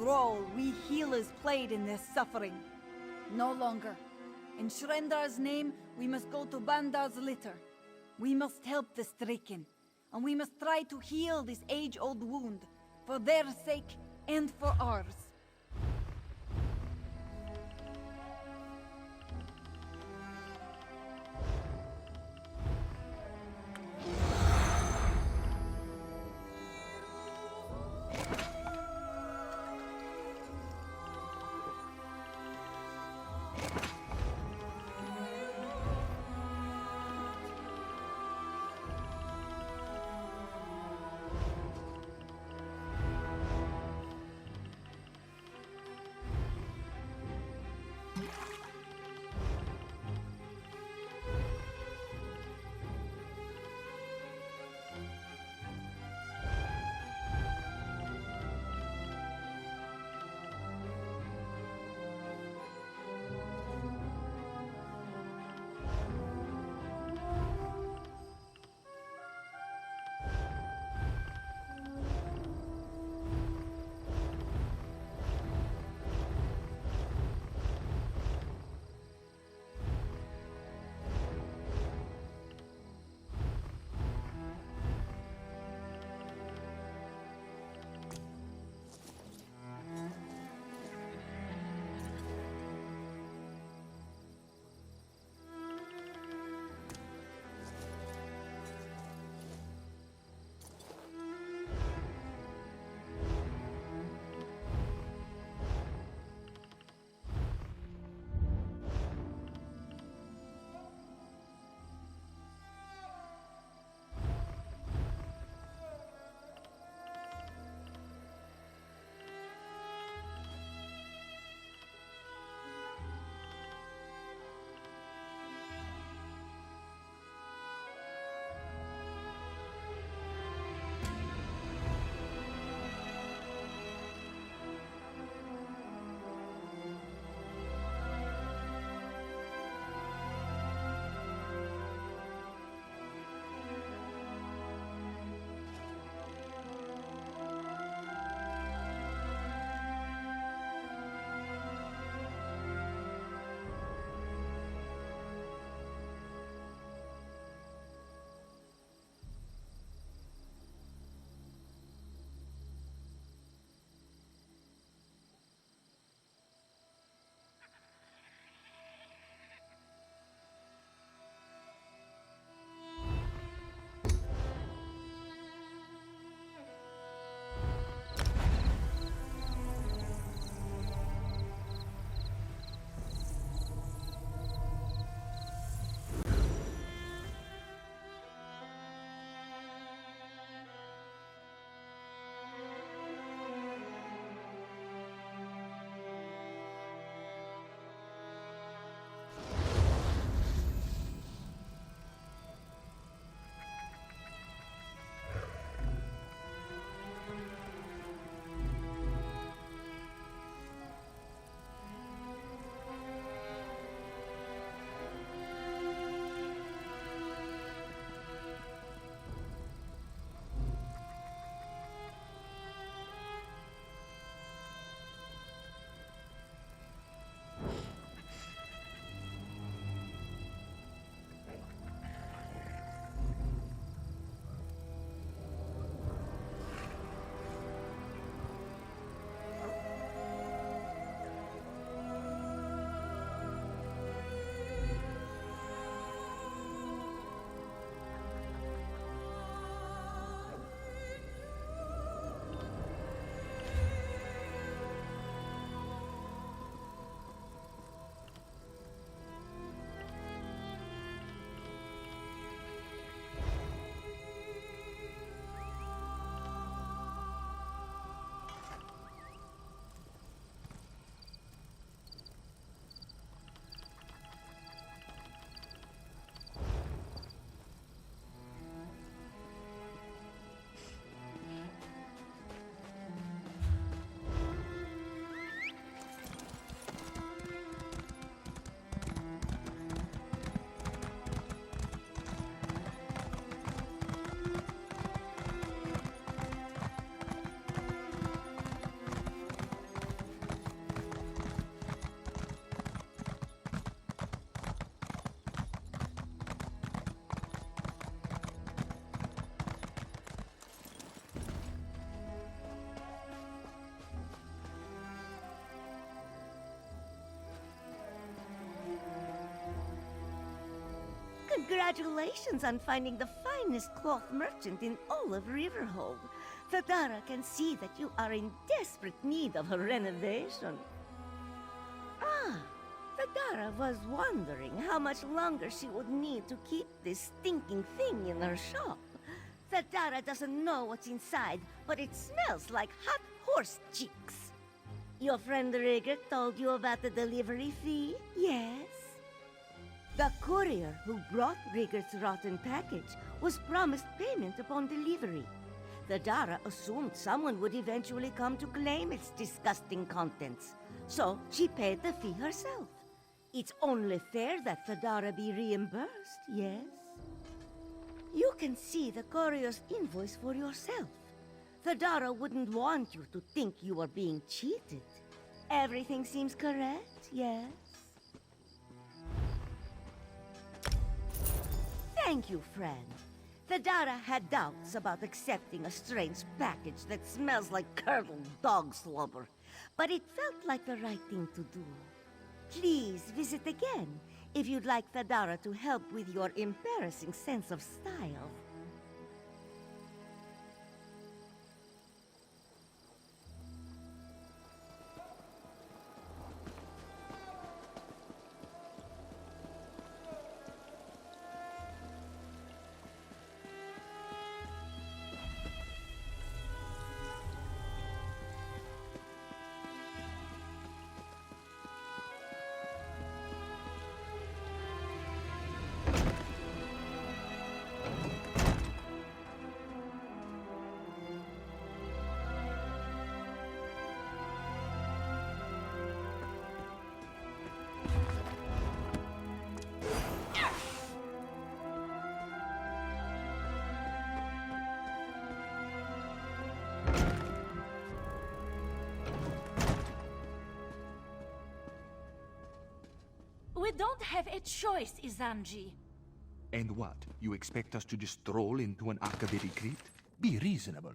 role we healers played in their suffering. No longer. In Shrendar's name, we must go to Bandar's litter. We must help the stricken, and we must try to heal this age-old wound, for their sake and for ours. Congratulations on finding the finest cloth merchant in all of Riverhold. Thadara can see that you are in desperate need of a renovation. Ah, Thadara was wondering how much longer she would need to keep this stinking thing in her shop. Thadara doesn't know what's inside, but it smells like hot horse cheeks. Your friend Rigert told you about the delivery fee? Yes? The courier who brought Rigert's rotten package was promised payment upon delivery. Thadara assumed someone would eventually come to claim its disgusting contents, so she paid the fee herself. It's only fair that Thadara be reimbursed, yes? You can see the courier's invoice for yourself. Thadara wouldn't want you to think you are being cheated. Everything seems correct, yes? Thank you, friend. Thadara had doubts about accepting a strange package that smells like curdled dog slobber, but it felt like the right thing to do. Please visit again if you'd like Thadara to help with your embarrassing sense of style. We don't have a choice, Izanji. And what? You expect us to just stroll into an Akaviri crypt? Be reasonable.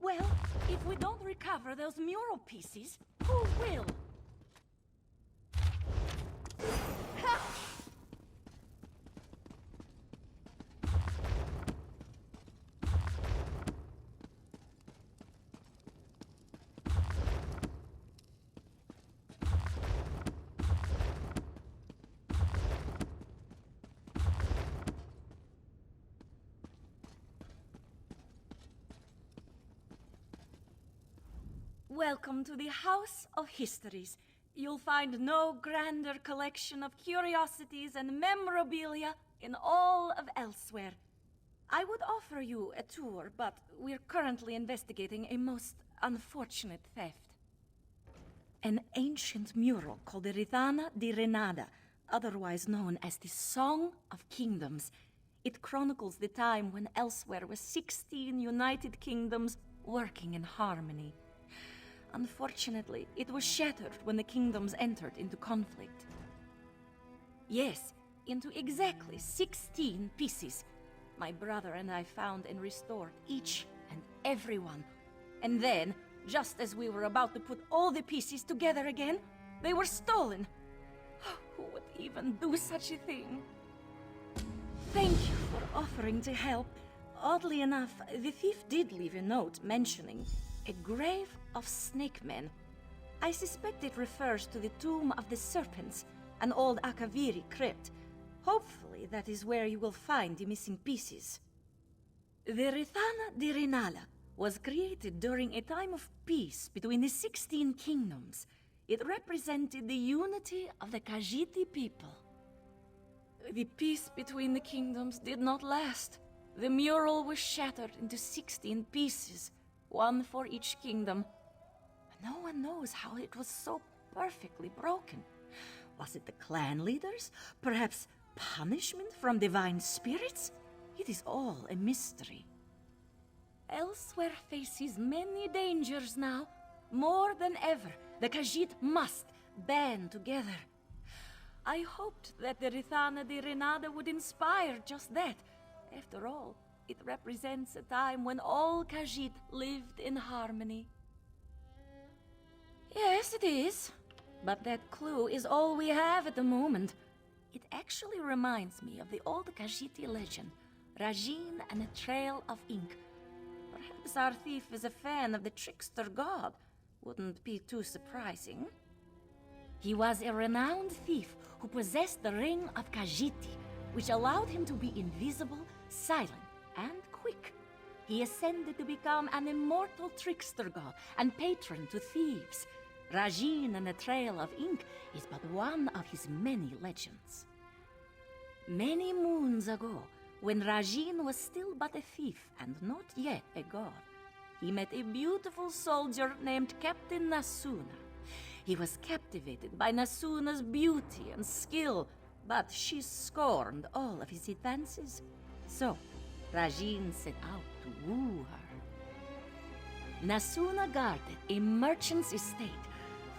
Well, if we don't recover those mural pieces, who will? Welcome to the House of Histories. You'll find no grander collection of curiosities and memorabilia in all of Elsweyr. I would offer you a tour, but we're currently investigating a most unfortunate theft. An ancient mural called the Rithana di Renada, otherwise known as the Song of Kingdoms. It chronicles the time when Elsweyr was 16 united kingdoms working in harmony. Unfortunately, it was shattered when the kingdoms entered into conflict. Yes, into exactly 16 pieces. My brother and I found and restored each and every one. And then, just as we were about to put all the pieces together again, they were stolen. Who would even do such a thing? Thank you for offering to help. Oddly enough, the thief did leave a note mentioning a grave of snake men. I suspect it refers to the Tomb of the Serpents, an old Akaviri crypt. Hopefully that is where you will find the missing pieces. The Rithana di Renala was created during a time of peace between the 16 kingdoms. It represented the unity of the Khajiiti people. The peace between the kingdoms did not last. The mural was shattered into 16 pieces, one for each kingdom. No one knows how it was so perfectly broken. Was it the clan leaders? Perhaps punishment from divine spirits? It is all a mystery. Elsweyr faces many dangers now. More than ever, the Khajiit must band together. I hoped that the Rithana di Renada would inspire just that. After all, it represents a time when all Khajiit lived in harmony. Yes, it is. But that clue is all we have at the moment. It actually reminds me of the old Khajiiti legend, Rajin and a Trail of Ink. Perhaps our thief is a fan of the trickster god. Wouldn't be too surprising. He was a renowned thief who possessed the Ring of Khajiiti, which allowed him to be invisible, silent, and quick. He ascended to become an immortal trickster god and patron to thieves. Rajin and the Trail of Ink is but one of his many legends. Many moons ago, when Rajin was still but a thief and not yet a god, he met a beautiful soldier named Captain Nasuna. He was captivated by Nasuna's beauty and skill, but she scorned all of his advances. So, Rajin set out to woo her. Nasuna guarded a merchant's estate.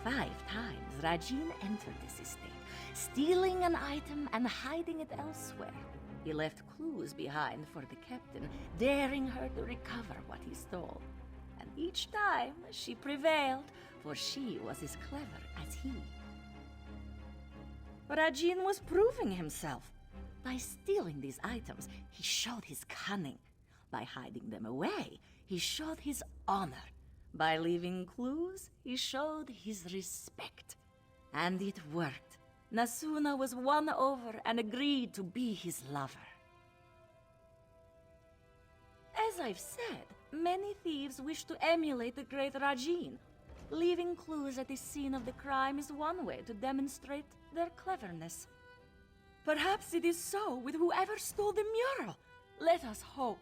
5 times Rajin entered this estate, stealing an item and hiding it elsewhere. He left clues behind for the captain, daring her to recover what he stole. And each time she prevailed, for she was as clever as he. Rajin was proving himself. By stealing these items, he showed his cunning. By hiding them away, he showed his honor. By leaving clues, he showed his respect. And it worked. Nasuna was won over and agreed to be his lover. As I've said, many thieves wish to emulate the great Rajin. Leaving clues at the scene of the crime is one way to demonstrate their cleverness. Perhaps it is so with whoever stole the mural. Let us hope.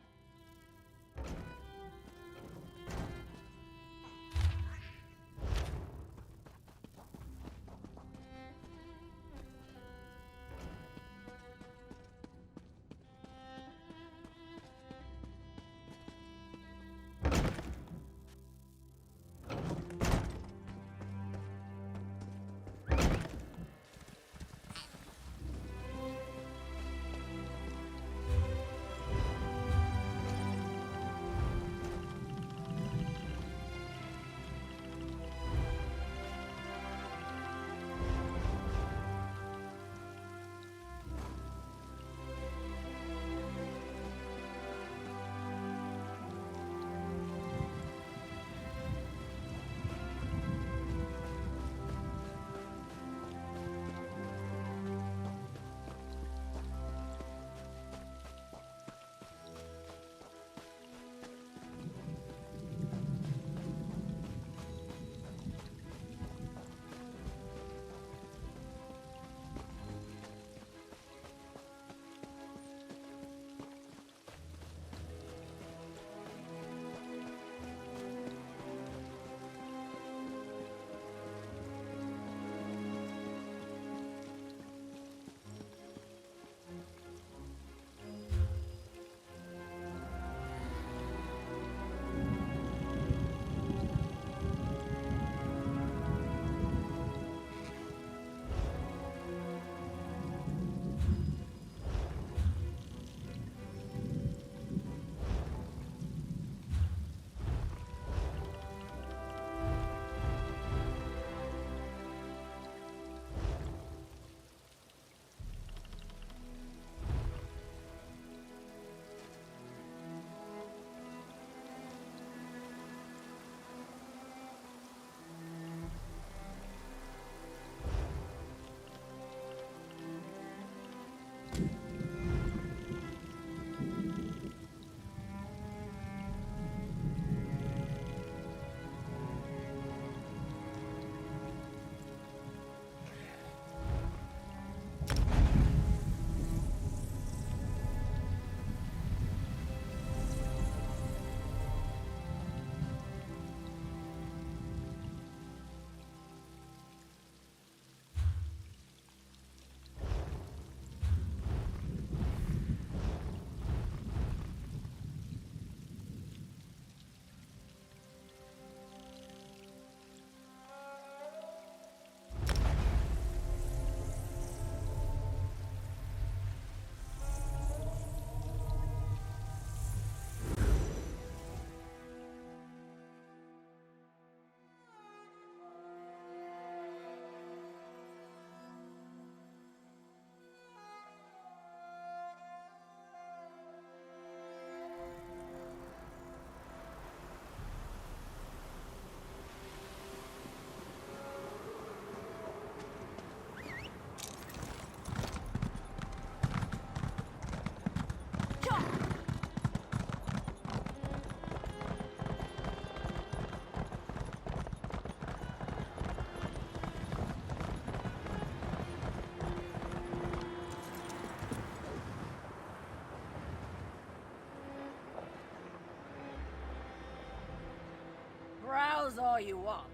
what you want.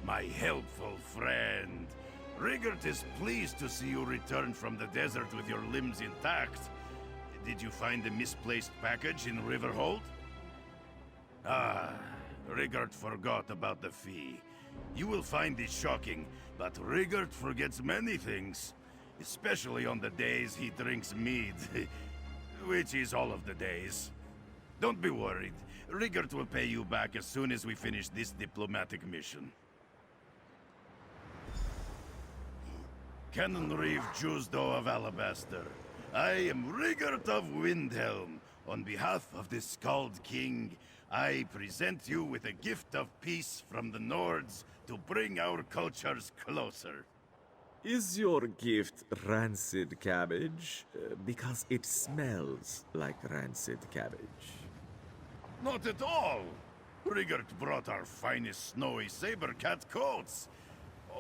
My helpful friend. Rigert is pleased to see you return from the desert with your limbs intact. Did you find the misplaced package in Riverhold? Ah, Rigert forgot about the fee. You will find it shocking, but Rigert forgets many things. Especially on the days he drinks mead. Which is all of the days. Don't be worried. Rigert will pay you back as soon as we finish this diplomatic mission. Canon Reeve Jusdo of Alabaster. I am Rigert of Windhelm. On behalf of the Skald King, I present you with a gift of peace from the Nords to bring our cultures closer. Is your gift rancid cabbage? Because it smells like rancid cabbage. Not at all! Rigert brought our finest snowy saber-cat coats.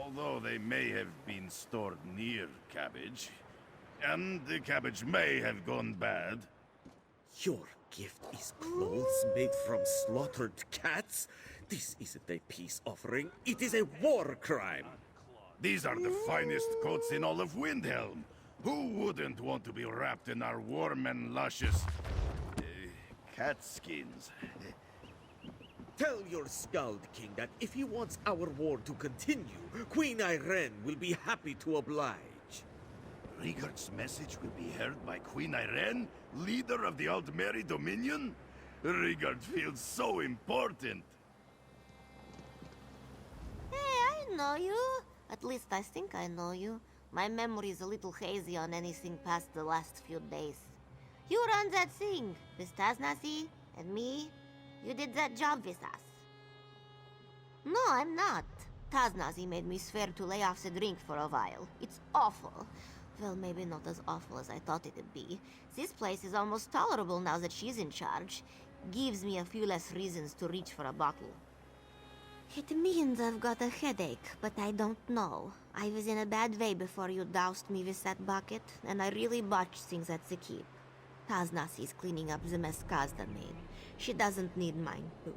Although they may have been stored near cabbage. And the cabbage may have gone bad. Your gift is clothes made from slaughtered cats? This isn't a peace offering, it is a war crime! These are the finest coats in all of Windhelm. Who wouldn't want to be wrapped in our warm and luscious... cat skins? Tell your Skald King that if he wants our war to continue, Queen Irene will be happy to oblige. Rigert's message will be heard by Queen Irene, leader of the Altmeri Dominion? Rigert feels so important. Hey, I know you. At least I think I know you. My memory is a little hazy on anything past the last few days. You run that thing with Taznasi and me. You did that job with us. No, I'm not. Taznazi made me swear to lay off the drink for a while. It's awful. Well, maybe not as awful as I thought it'd be. This place is almost tolerable now that she's in charge. Gives me a few less reasons to reach for a bottle. It means I've got a headache, but I don't know. I was in a bad way before you doused me with that bucket, and I really botched things at the keep. Taznasi's cleaning up the mess Kazda made. She doesn't need mine, too.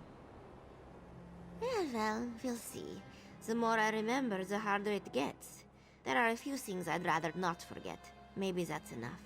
Yeah, well, we'll see. The more I remember, the harder it gets. There are a few things I'd rather not forget. Maybe that's enough.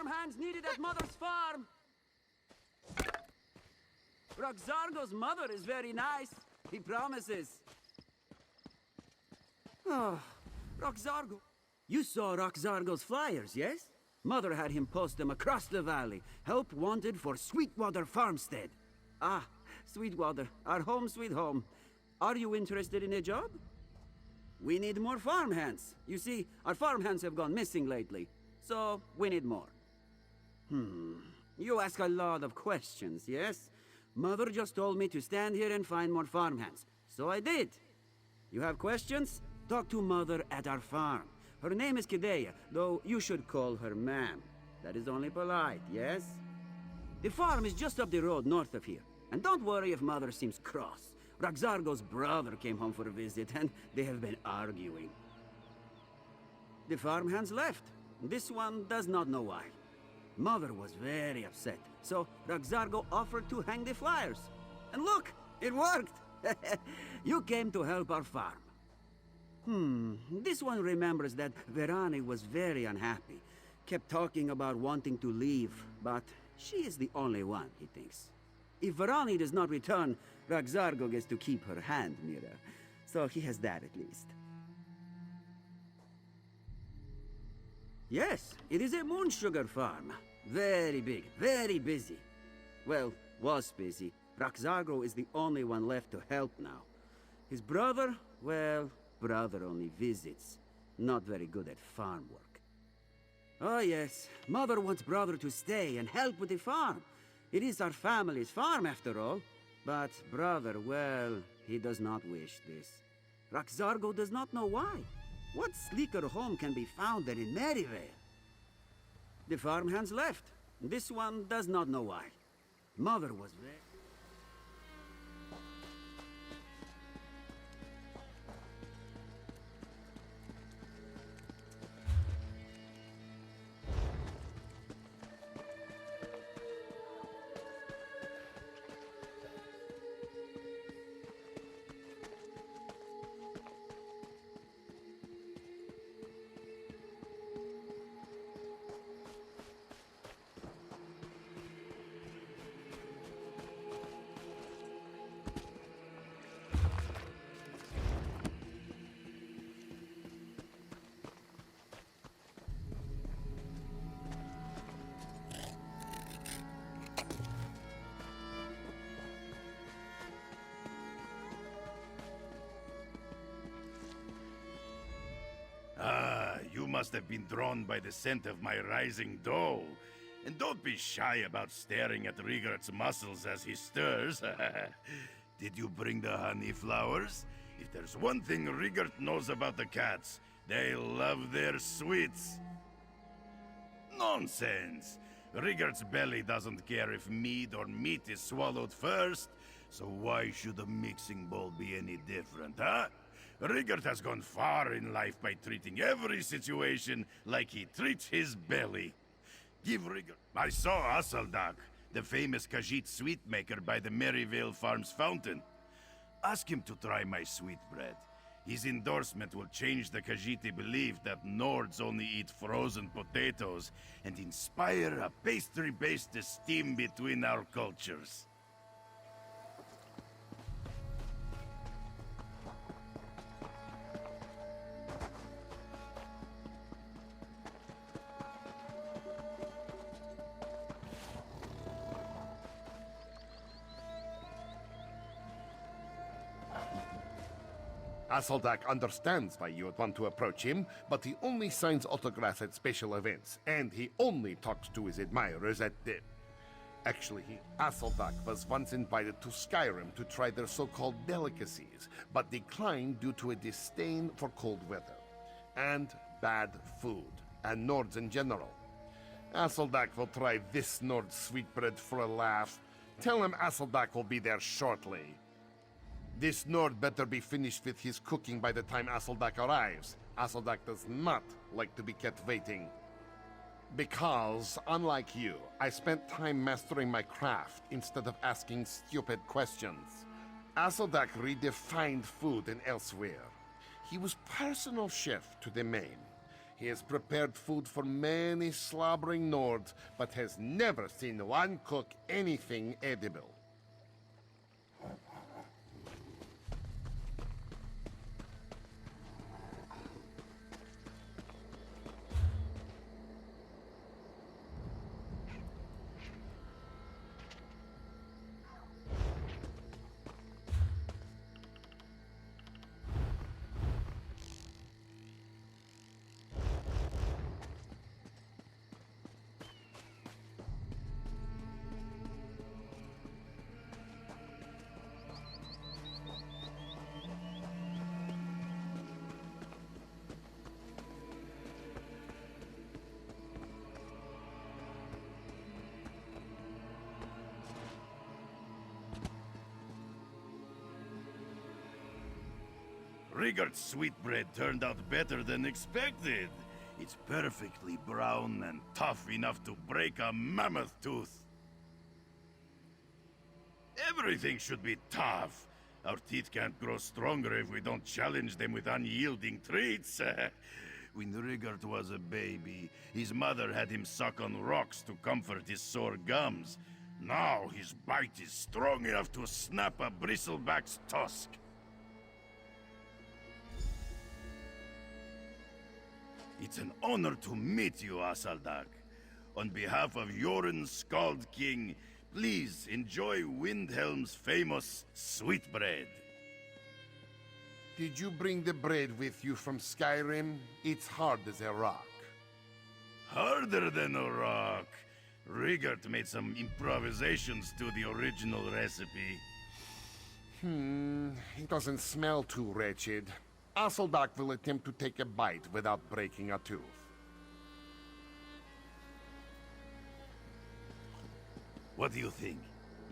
farmhands needed at Mother's farm. Roxargo's mother is very nice. He promises. Oh, Roxargo. You saw Roxargo's flyers, yes? Mother had him post them across the valley. Help wanted for Sweetwater Farmstead. Ah, Sweetwater, our home sweet home. Are you interested in a job? We need more farmhands. You see, our farmhands have gone missing lately. So, we need more. You ask a lot of questions, yes? Mother just told me to stand here and find more farmhands. So I did. You have questions? Talk to Mother at our farm. Her name is Kidea, though you should call her ma'am. That is only polite, yes? The farm is just up the road north of here. And don't worry if Mother seems cross. Roxargo's brother came home for a visit, and they have been arguing. The farmhands left. This one does not know why. Mother was very upset, so Roxargo offered to hang the flyers. And look, it worked! You came to help our farm. This one remembers that Verani was very unhappy. Kept talking about wanting to leave, but she is the only one, he thinks. If Verani does not return, Roxargo gets to keep her hand, Mira. So he has that at least. Yes, it is a moon sugar farm. Very big, very busy. Well, was busy. Roxargo is the only one left to help now. His brother, well, brother only visits. Not very good at farm work. Oh yes, Mother wants brother to stay and help with the farm. It is our family's farm after all. But brother, well, he does not wish this. Roxargo does not know why. What sleeker home can be found than in Maryvale? The farmhands left. This one does not know why. Mother was very... Ah, you must have been drawn by the scent of my rising dough. And don't be shy about staring at Rigart's muscles as he stirs. Did you bring the honey flowers? If there's one thing Rigart knows about the cats, they love their sweets. Nonsense! Rigart's belly doesn't care if mead or meat is swallowed first, so why should a mixing bowl be any different, huh? Rigart has gone far in life by treating every situation like he treats his belly. Give Rigart... I saw Asaldak, the famous Khajiit sweet maker by the Maryvale Farm's fountain. Ask him to try my sweetbread. His endorsement will change the Khajiiti belief that Nords only eat frozen potatoes and inspire a pastry-based esteem between our cultures. Asaldak understands why you would want to approach him, but he only signs autographs at special events, and he only talks to his admirers at the... Actually, Asaldak was once invited to Skyrim to try their so-called delicacies, but declined due to a disdain for cold weather. And bad food, and Nords in general. Asaldak will try this Nord sweetbread for a laugh. Tell him Asaldak will be there shortly. This Nord better be finished with his cooking by the time Asaldak arrives. Asaldak does not like to be kept waiting. Because, unlike you, I spent time mastering my craft instead of asking stupid questions. Asaldak redefined food in Elsweyr. He was personal chef to the main. He has prepared food for many slobbering Nords, but has never seen one cook anything edible. Rigard's sweetbread turned out better than expected. It's perfectly brown and tough enough to break a mammoth tooth. Everything should be tough. Our teeth can't grow stronger if we don't challenge them with unyielding treats. When Rigard was a baby, his mother had him suck on rocks to comfort his sore gums. Now his bite is strong enough to snap a bristleback's tusk. It's an honor to meet you, Asaldak. On behalf of Yoren Skald King, please enjoy Windhelm's famous sweetbread. Did you bring the bread with you from Skyrim? It's hard as a rock. Harder than a rock. Rigard made some improvisations to the original recipe. It doesn't smell too wretched. Asaldak will attempt to take a bite without breaking a tooth. What do you think?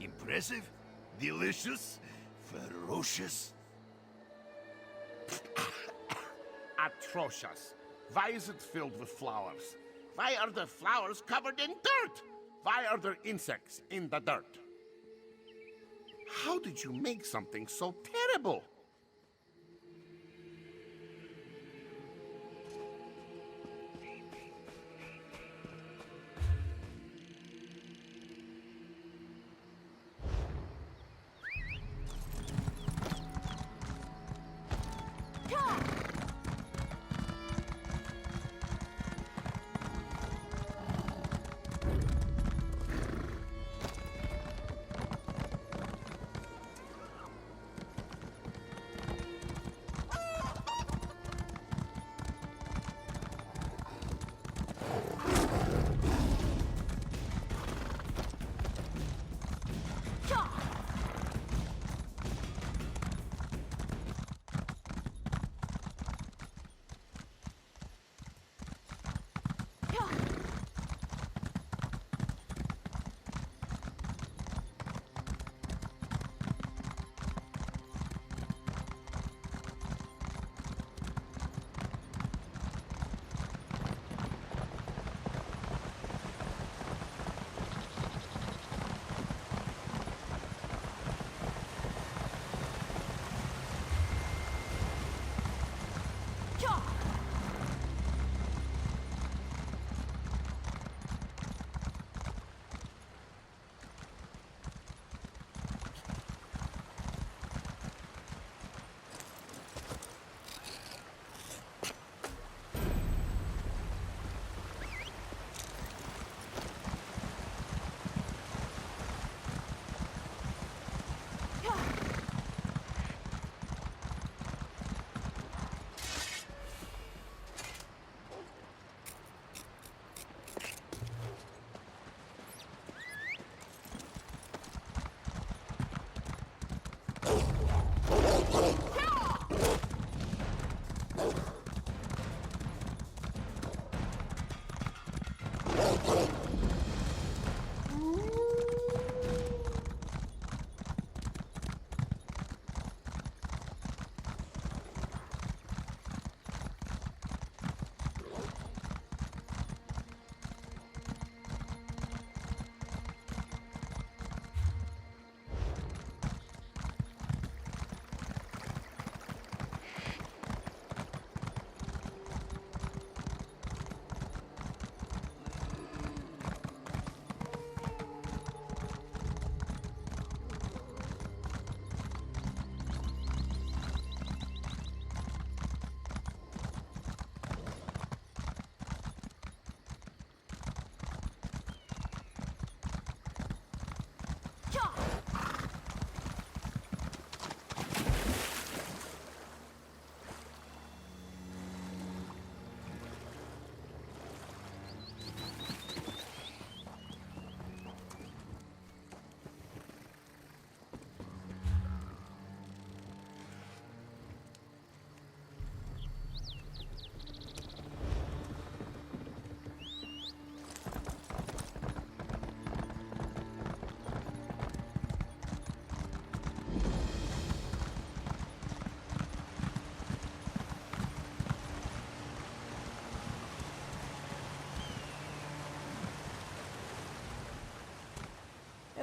Impressive? Delicious? Ferocious? Atrocious. Why is it filled with flowers? Why are the flowers covered in dirt? Why are there insects in the dirt? How did you make something so terrible?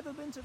never been to...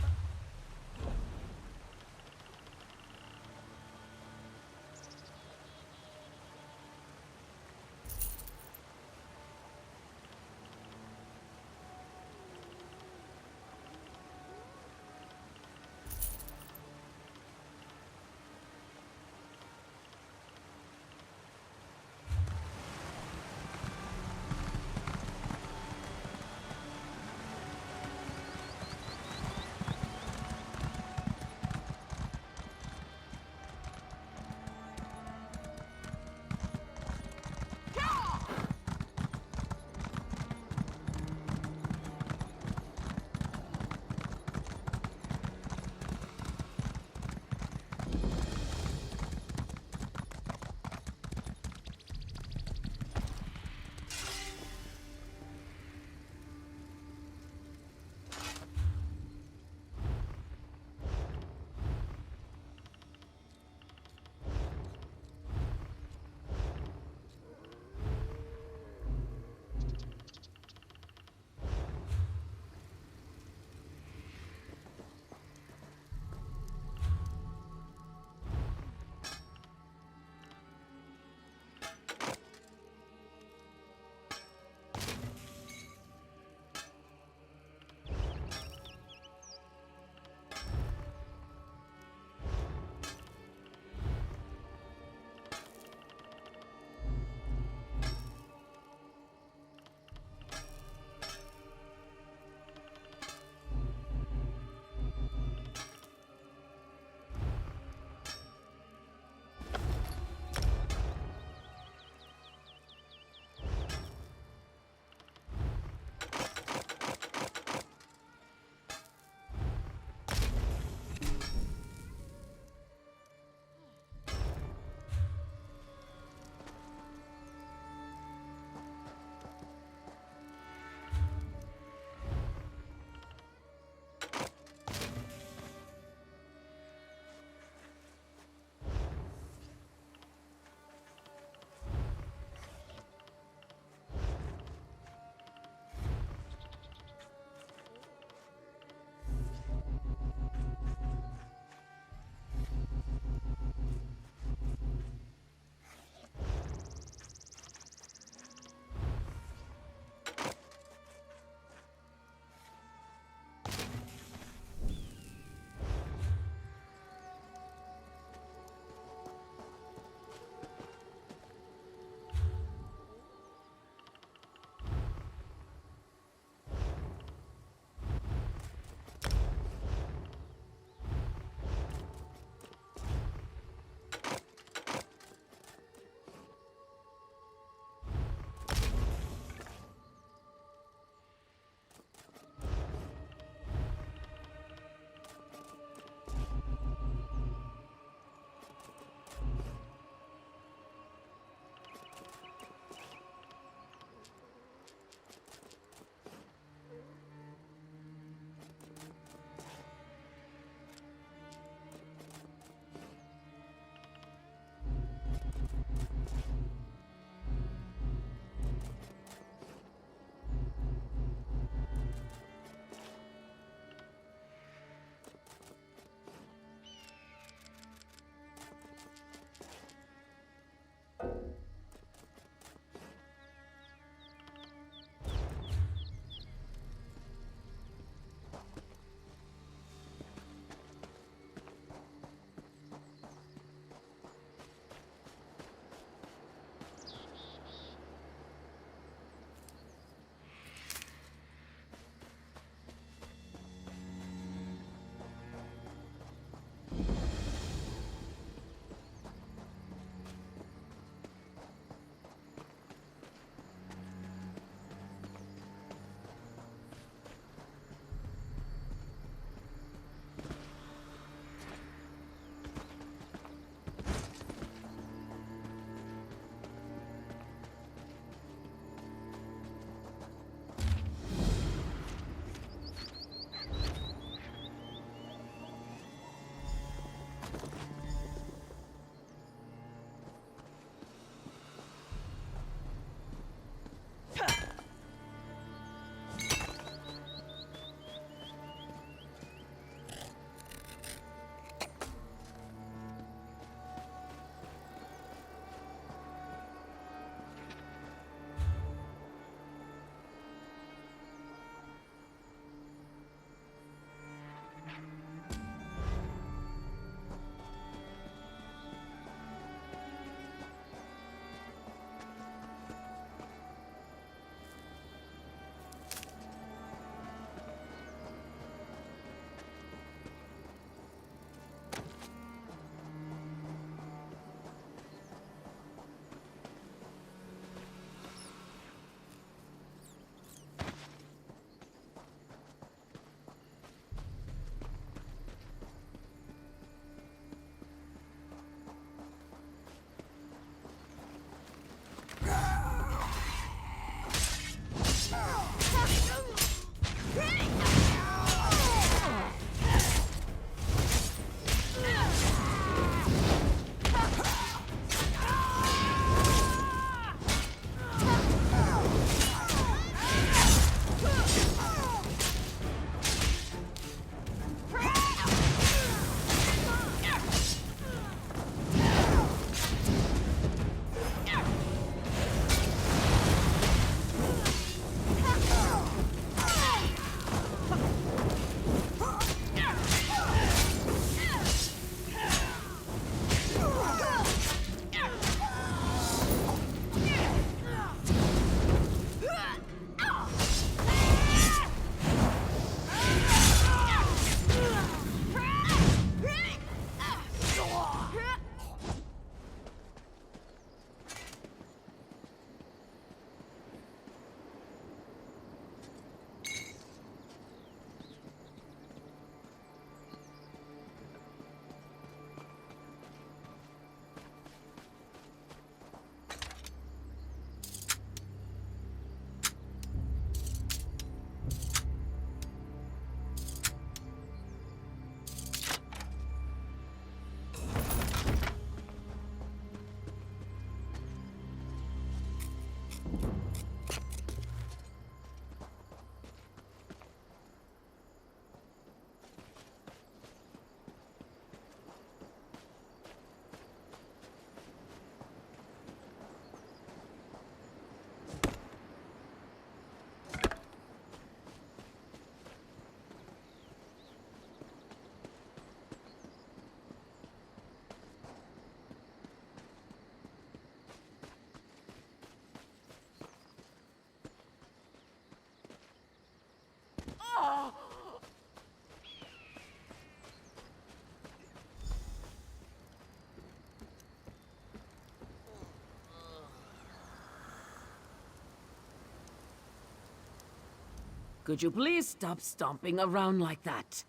Could you please stop stomping around like that?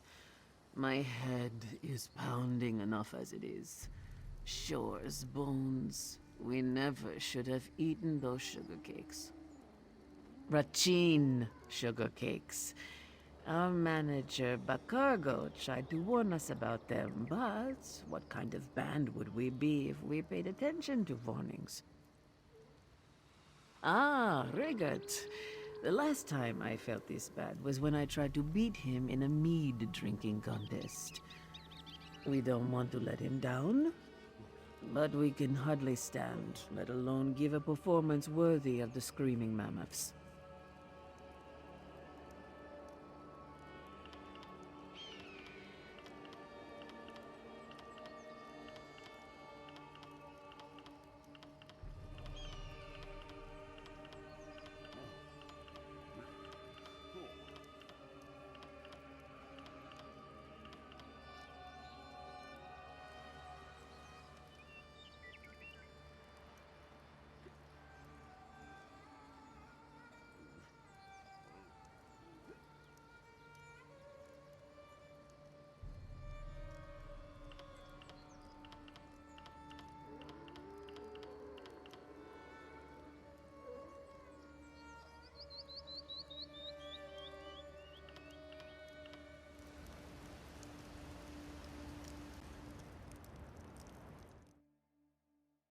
My head is pounding enough as it is. Sure as bones. We never should have eaten those sugar cakes. Rachin sugar cakes. Our manager, Bacargo, tried to warn us about them, but what kind of band would we be if we paid attention to warnings? Ah, Rigert. The last time I felt this bad was when I tried to beat him in a mead drinking contest. We don't want to let him down, but we can hardly stand, let alone give a performance worthy of the Screaming Mammoths.